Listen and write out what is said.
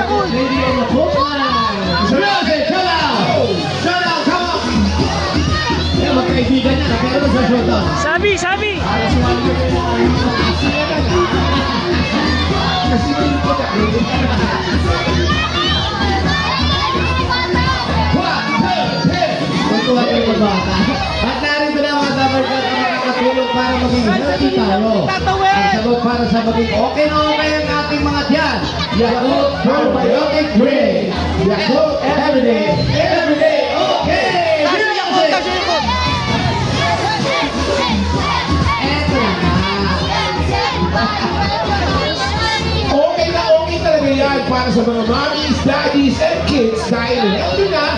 lady on the hotline. Rose, shout out! Shout out, come on! Yan, magkaibigan niya. Pero mo sa showdown. Sabi! Para si Juan Miguel na kasi hindi ko na. Tutuwa ko yung bata. At narito na mga Dabarkat na makakatulong para maging healthy tayo. Ang sagot para sa maging okay na okay ang ating mga tiyan. Yakult Probiotic Drink. Yakult Everyday okay! Eto na. Okay na okay talaga yan para sa mga mommies, daddies, and kids dahil healthy na,